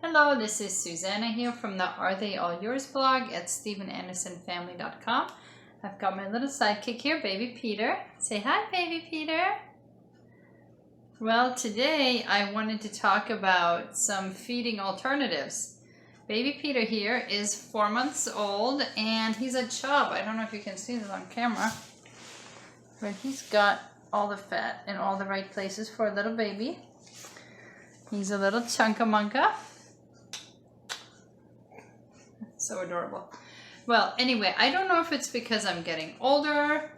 Hello, this is Susanna here from the Are They All Yours blog at StephenAndersonFamily.com. I've got my little sidekick here, baby Peter. Say hi, baby Peter. Well, today I wanted to talk about some feeding alternatives. Baby Peter here is 4 months old and he's a chub. I don't know if you can see this on camera, but he's got all the fat in all the right places for a little baby. He's a little chunkamunka. So adorable. Well, anyway, I don't know if it's because I'm getting older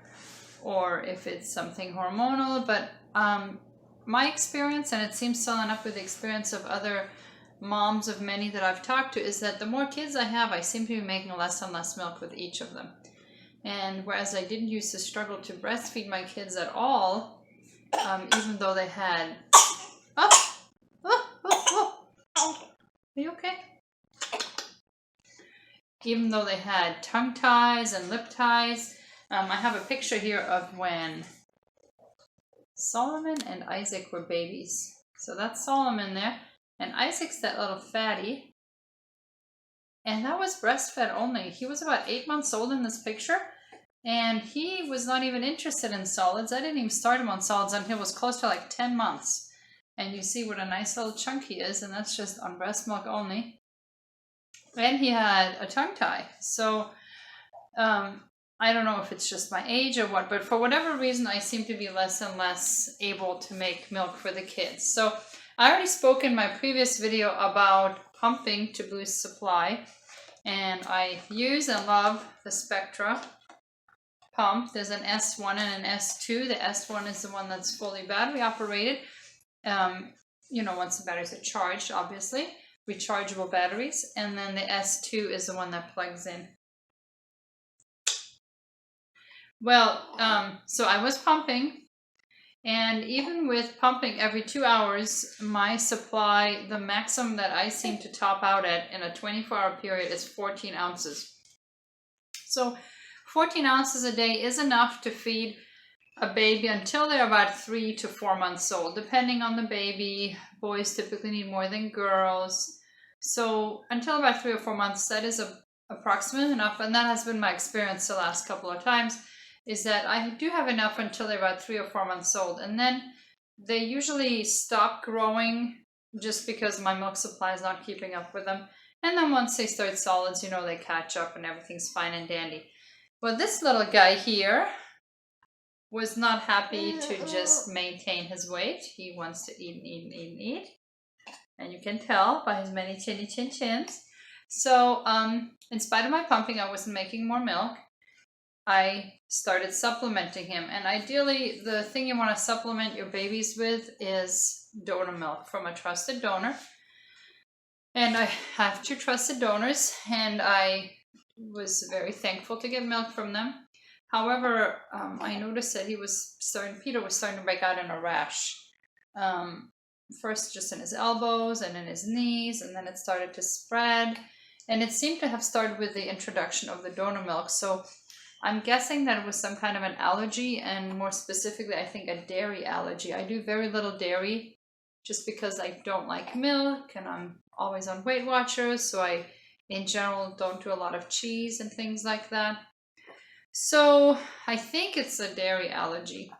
or if it's something hormonal, but my experience, and it seems to line up with the experience of other moms of many that I've talked to, is that the more kids I have, I seem to be making less and less milk with each of them. And whereas I didn't used to struggle to breastfeed my kids at all, even though they had... Are you okay? Even though they had tongue ties and lip ties. I have a picture here of when Solomon and Isaac were babies. So that's Solomon there. And Isaac's that little fatty. And that was breastfed only. He was about 8 months old in this picture. And he was not even interested in solids. I didn't even start him on solids until he was close to like 10 months. And you see what a nice little chunk he is. And that's just on breast milk only. And he had a tongue tie. So I don't know if it's just my age or what, but for whatever reason, I seem to be less and less able to make milk for the kids. So I already spoke in my previous video about pumping to boost supply. And I use and love the Spectra pump. There's an S1 and an S2. The S1 is the one that's fully battery operated. Once the batteries are charged, obviously. Rechargeable batteries, and then the S2 is the one that plugs in. Well, so I was pumping, and even with pumping every 2 hours, my supply, the maximum that I seem to top out at in a 24-hour period is 14 ounces. So 14 ounces a day is enough to feed a baby until they're about 3 to 4 months old, depending on the baby. Boys typically need more than girls. So until about 3 or 4 months, that is approximate enough. And that has been my experience the last couple of times, is that I do have enough until they're about 3 or 4 months old. And then they usually stop growing just because my milk supply is not keeping up with them. And then once they start solids, they catch up and everything's fine and dandy. Well, this little guy here was not happy to just maintain his weight. He wants to eat and eat and eat and eat. And you can tell by his many chinny chin chins. So in spite of my pumping, I wasn't making more milk. I started supplementing him. And ideally, the thing you want to supplement your babies with is donor milk from a trusted donor. And I have 2 trusted donors, and I was very thankful to get milk from them. However, I noticed that Peter was starting to break out in a rash. First just in his elbows and in his knees, and then it started to spread. And it seemed to have started with the introduction of the donor milk. So I'm guessing that it was some kind of an allergy, and more specifically, I think a dairy allergy. I do very little dairy just because I don't like milk, and I'm always on Weight Watchers. So I, in general, don't do a lot of cheese and things like that. So I think it's a dairy allergy.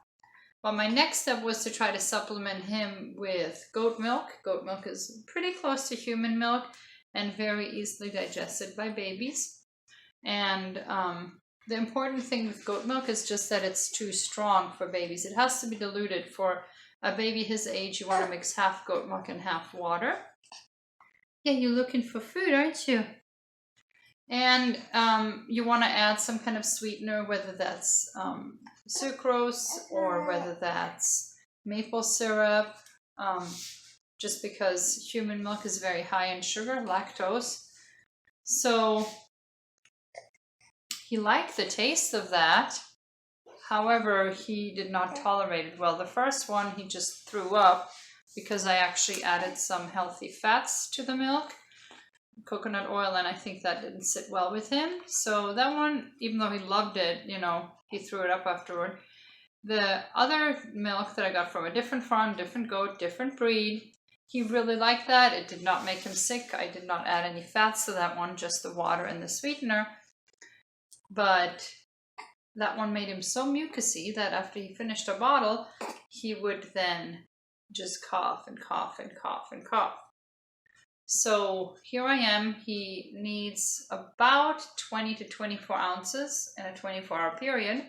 But my next step was to try to supplement him with goat milk. Goat milk is pretty close to human milk and very easily digested by babies. And the important thing with goat milk is just that it's too strong for babies. It has to be diluted. For a baby his age, you want to mix half goat milk and half water. Yeah, you're looking for food, aren't you? And you want to add some kind of sweetener, whether that's sucrose or whether that's maple syrup, just because human milk is very high in sugar, lactose. So he liked the taste of that. However, he did not tolerate it well. The first one, he just threw up because I actually added some healthy fats to the milk. Coconut oil, and I think that didn't sit well with him. So that one, even though he loved it, he threw it up afterward. The other milk that I got from a different farm, different goat, different breed, He really liked that. It did not make him sick. I did not add any fats to that one, just the water and the sweetener. But that one made him so mucusy that after he finished a bottle, he would then just cough and cough and cough and cough. So here I am. He needs about 20 to 24 ounces in a 24-hour period.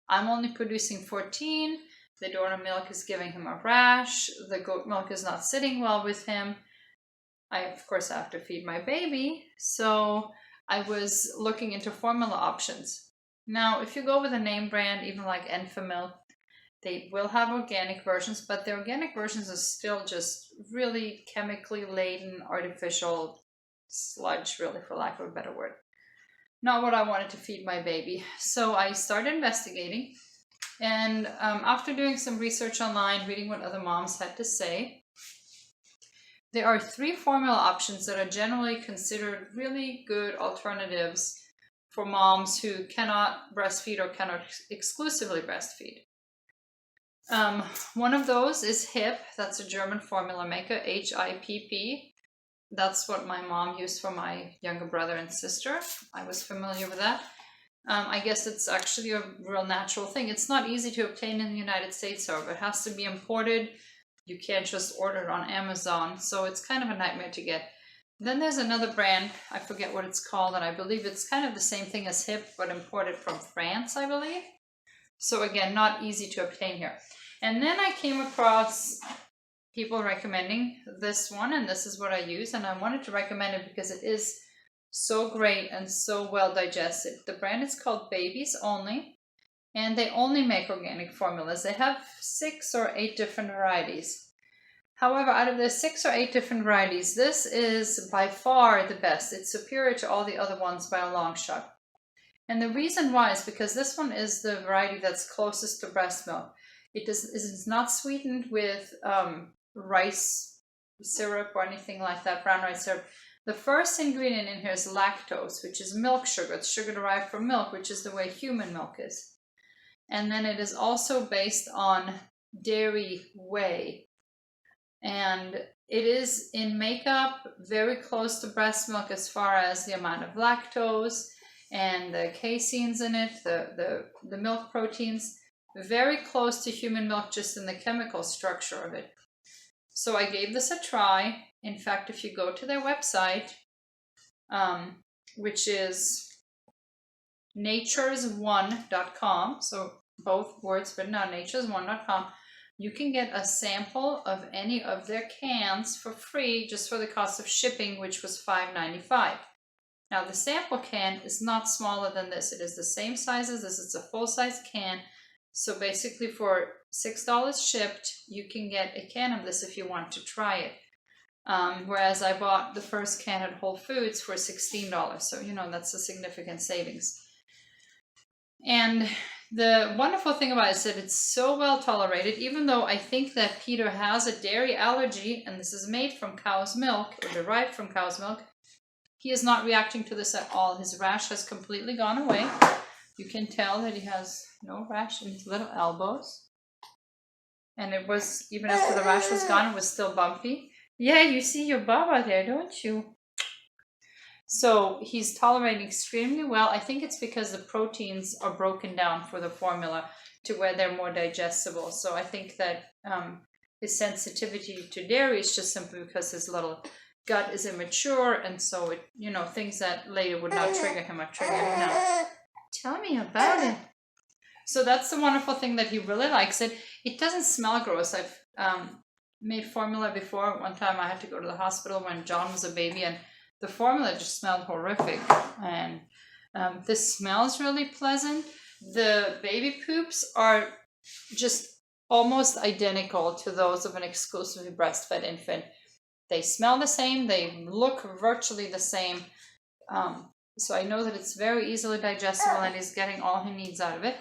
I'm only producing 14. The donor milk is giving him a rash. The goat milk is not sitting well with him. I, of course, have to feed my baby. So I was looking into formula options. Now, if you go with a name brand, even like Enfamil, they will have organic versions, but the organic versions are still just really chemically laden, artificial sludge, really, for lack of a better word. Not what I wanted to feed my baby. So I started investigating. And after doing some research online, reading what other moms had to say, there are 3 formula options that are generally considered really good alternatives for moms who cannot breastfeed or cannot exclusively breastfeed. One of those is HIP. That's a German formula maker, HIPP. That's what my mom used for my younger brother and sister. I was familiar with that. I guess it's actually a real natural thing. It's not easy to obtain in the United States, however. It has to be imported. You can't just order it on Amazon, so it's kind of a nightmare to get. Then there's another brand, I forget what it's called, and I believe it's kind of the same thing as HIP, but imported from France, I believe. So again, not easy to obtain here. And then I came across people recommending this one, and this is what I use, and I wanted to recommend it because it is so great and so well digested. The brand is called Babies Only, and they only make organic formulas. They have 6 or 8 different varieties. However, out of the 6 or 8 different varieties, this is by far the best. It's superior to all the other ones by a long shot. And the reason why is because this one is the variety that's closest to breast milk. It is not sweetened with rice syrup or anything like that, brown rice syrup. The first ingredient in here is lactose, which is milk sugar. It's sugar derived from milk, which is the way human milk is. And then it is also based on dairy whey. And it is in makeup very close to breast milk as far as the amount of lactose and the caseins in it, the milk proteins. Very close to human milk just in the chemical structure of it. So I gave this a try. In fact, if you go to their website, which is naturesone.com, so both words written on naturesone.com, you can get a sample of any of their cans for free just for the cost of shipping, which was $5.95. Now the sample can is not smaller than this. It is the same size as this. It's a full-size can. So basically for $6 shipped, you can get a can of this if you want to try it. Whereas I bought the first can at Whole Foods for $16. So, that's a significant savings. And the wonderful thing about it is that it's so well tolerated, even though I think that Peter has a dairy allergy, and this is made from cow's milk, or derived from cow's milk. He is not reacting to this at all. His rash has completely gone away. You can tell that he has no rash in his little elbows. And it was, even after the rash was gone, it was still bumpy. Yeah, you see your baba there, don't you? So he's tolerating extremely well. I think it's because the proteins are broken down for the formula to where they're more digestible. So I think that his sensitivity to dairy is just simply because his little gut is immature. And so, things that later would not trigger him are triggered now. Tell me about it. So that's the wonderful thing, that he really likes it. It doesn't smell gross. I've made formula before. One time I had to go to the hospital when John was a baby, and the formula just smelled horrific. And this smells really pleasant. The baby poops are just almost identical to those of an exclusively breastfed infant. They smell the same. They look virtually the same. So I know that it's very easily digestible, and he's getting all he needs out of it.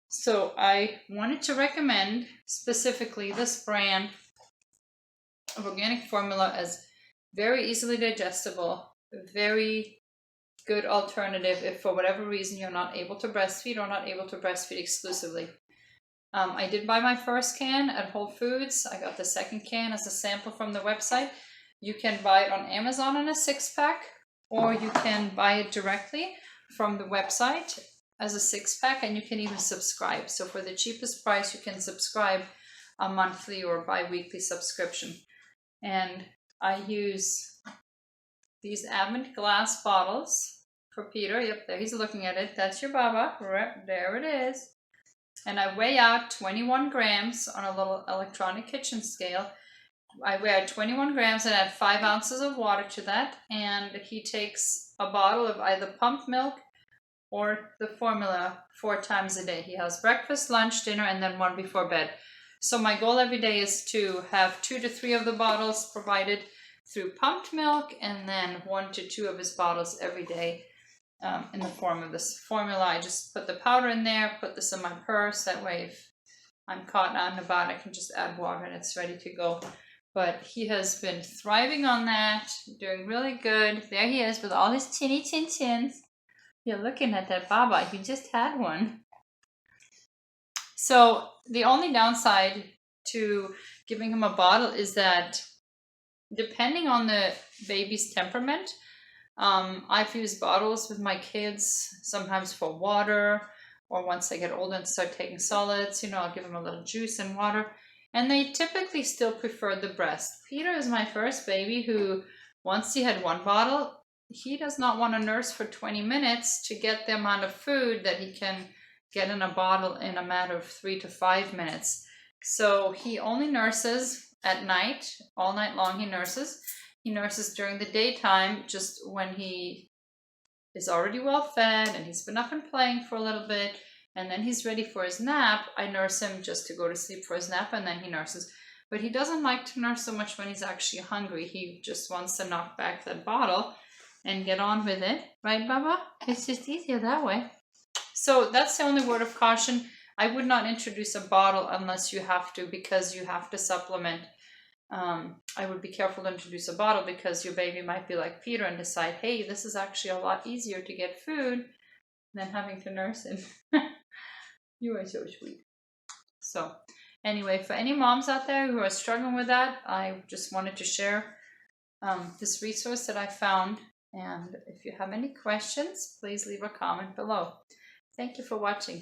So I wanted to recommend specifically this brand of organic formula as very easily digestible, very good alternative if for whatever reason you're not able to breastfeed or not able to breastfeed exclusively. I did buy my first can at Whole Foods. I got the second can as a sample from the website. You can buy it on Amazon in a 6-pack, or you can buy it directly from the website as a 6-pack, and you can even subscribe. So for the cheapest price, you can subscribe a monthly or bi-weekly subscription. And I use these Advent glass bottles for Peter. Yep, there he's looking at it. That's your Baba. Right, there it is. And I weigh out 21 grams on a little electronic kitchen scale. I weigh out 21 grams and add 5 ounces of water to that. And he takes a bottle of either pumped milk or the formula 4 times a day. He has breakfast, lunch, dinner, and then one before bed. So my goal every day is to have 2 to 3 of the bottles provided through pumped milk, and then 1 to 2 of his bottles every day in the form of this formula. I just put the powder in there, put this in my purse. That way if I'm caught out and about, I can just add water and it's ready to go. But he has been thriving on that, doing really good. There he is with all his chinny chin chins. You're looking at that Baba. He just had one. So the only downside to giving him a bottle is that depending on the baby's temperament, I've used bottles with my kids, sometimes for water, or once they get older and start taking solids, I'll give them a little juice and water. And they typically still prefer the breast. Peter is my first baby who, once he had 1 bottle, he does not want to nurse for 20 minutes to get the amount of food that he can get in a bottle in a matter of 3 to 5 minutes. So he only nurses at night, all night long he nurses. He nurses during the daytime just when he is already well fed and he's been up and playing for a little bit, and then he's ready for his nap. I nurse him just to go to sleep for his nap, and then he nurses. But he doesn't like to nurse so much when he's actually hungry. He just wants to knock back that bottle and get on with it. Right, Baba? It's just easier that way. So that's the only word of caution. I would not introduce a bottle unless you have to, because you have to supplement. I would be careful to introduce a bottle because your baby might be like Peter and decide, hey, this is actually a lot easier to get food than having to nurse him. You are so sweet. So anyway, for any moms out there who are struggling with that, I just wanted to share this resource that I found. And if you have any questions, please leave a comment below. Thank you for watching.